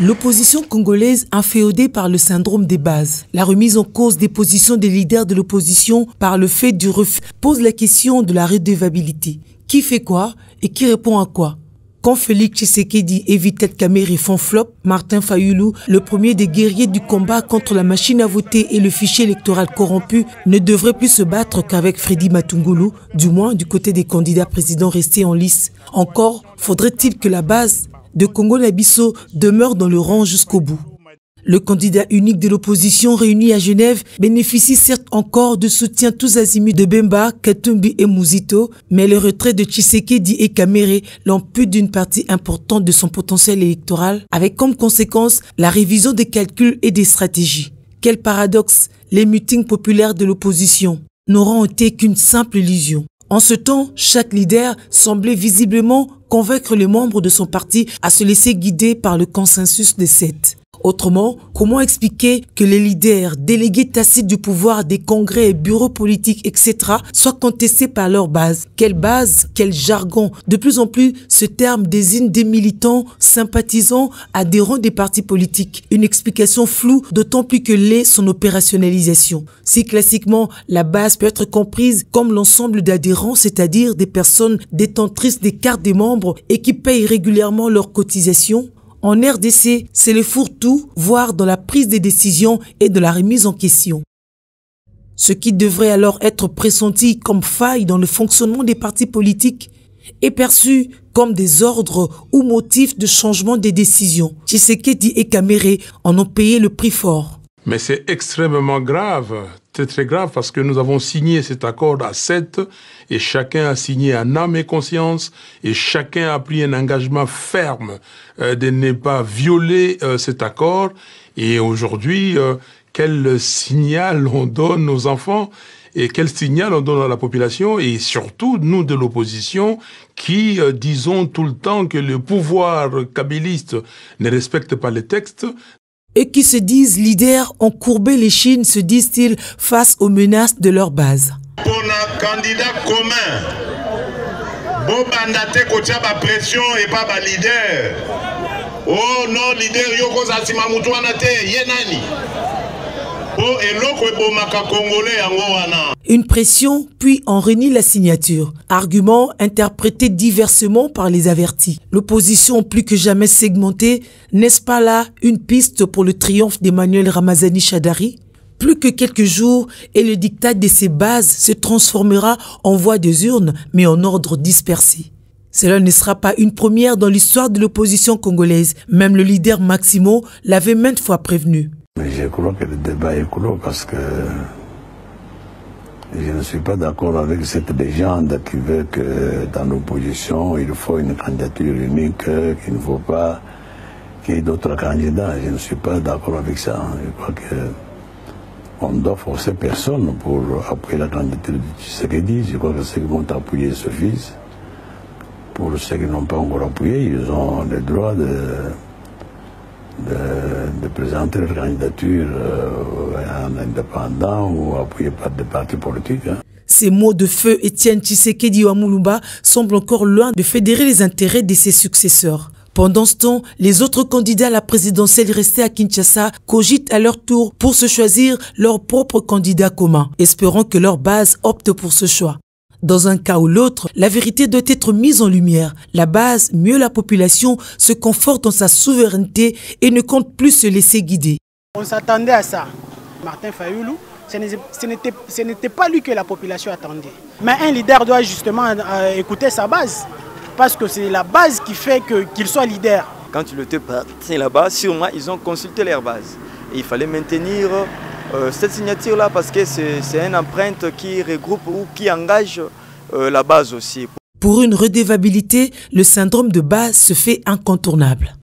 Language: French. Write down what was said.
L'opposition congolaise inféodée par le syndrome des bases. La remise en cause des positions des leaders de l'opposition par le fait du refus pose la question de la redevabilité. Qui fait quoi et qui répond à quoi? Quand Félix Tshisekedi et Vital Kamerhe font flop, Martin Fayulu, le premier des guerriers du combat contre la machine à voter et le fichier électoral corrompu, ne devrait plus se battre qu'avec Freddy Matungulu, du moins du côté des candidats présidents restés en lice. Encore faudrait-il que la base de Congo-Nabisso demeure dans le rang jusqu'au bout. Le candidat unique de l'opposition réuni à Genève bénéficie certes encore de soutien tous azimuts de Bemba, Katumbi et Muzito, mais le retrait de Tshisekedi et Kamerhe l'ampute d'une partie importante de son potentiel électoral, avec comme conséquence la révision des calculs et des stratégies. Quel paradoxe, les meetings populaires de l'opposition n'auront été qu'une simple illusion. En ce temps, chaque leader semblait visiblement convaincre les membres de son parti à se laisser guider par le consensus des 7. Autrement, comment expliquer que les leaders, délégués tacites du pouvoir des congrès et bureaux politiques, etc., soient contestés par leur base? Quelle base? Quel jargon? De plus en plus, ce terme désigne des militants, sympathisants, adhérents des partis politiques. Une explication floue, d'autant plus que l'est son opérationnalisation. Si classiquement, la base peut être comprise comme l'ensemble d'adhérents, c'est-à-dire des personnes détentrices des cartes des membres et qui payent régulièrement leurs cotisations, en RDC, c'est le fourre-tout, voire dans la prise des décisions et de la remise en question. Ce qui devrait alors être pressenti comme faille dans le fonctionnement des partis politiques est perçu comme des ordres ou motifs de changement des décisions. Tshisekedi et Kamerhe en ont payé le prix fort. Mais c'est extrêmement grave, c'est très grave parce que nous avons signé cet accord à 7 et chacun a signé en âme et conscience et chacun a pris un engagement ferme de ne pas violer cet accord. Et aujourd'hui, quel signal on donne aux enfants et quel signal on donne à la population et surtout nous de l'opposition qui disons tout le temps que le pouvoir kabyliste ne respecte pas les textes. Et qui se disent leaders ont courbé les chines, se disent-ils, face aux menaces de leur base. Pour un candidat commun, bon bandate kotia ba pression et pas ba leader. Oh non, leader yoko za sima mutu wana te yenani. Oh eloko ebomaka congolais yango wana. Une pression, puis on renie la signature. Argument interprété diversement par les avertis. L'opposition plus que jamais segmentée, n'est-ce pas là une piste pour le triomphe d'Emmanuel Ramazani Shadari? Plus que quelques jours et le diktat de ses bases se transformera en voie des urnes, mais en ordre dispersé. Cela ne sera pas une première dans l'histoire de l'opposition congolaise. Même le leader Maximo l'avait maintes fois prévenu. Mais je crois que le débat est clos parce que je ne suis pas d'accord avec cette légende qui veut que dans l'opposition, il faut une candidature unique, qu'il ne faut pas qu'il y ait d'autres candidats. Je ne suis pas d'accord avec ça. Je crois qu'on ne doit forcer personne pour appuyer la candidature de Tshisekedi. Je crois que ceux qui vont appuyer suffisent. Pour ceux qui n'ont pas encore appuyé, ils ont le droit de présenter leur candidature en indépendant ou appuyé par des partis politiques. Ces mots de feu Étienne Tshisekedi Wamulumba semblent encore loin de fédérer les intérêts de ses successeurs. Pendant ce temps, les autres candidats à la présidentielle restés à Kinshasa cogitent à leur tour pour se choisir leur propre candidat commun, espérant que leur base opte pour ce choix. Dans un cas ou l'autre, la vérité doit être mise en lumière. La base, mieux la population, se conforte dans sa souveraineté et ne compte plus se laisser guider. On s'attendait à ça. Martin Fayulu, ce n'était pas lui que la population attendait. Mais un leader doit justement écouter sa base. Parce que c'est la base qui fait qu'il soit leader. Quand il était parti là-bas, sûrement ils ont consulté leur base. Et il fallait maintenir cette signature-là parce que c'est une empreinte qui regroupe ou qui engage la base aussi. Pour une redevabilité, le syndrome de base se fait incontournable.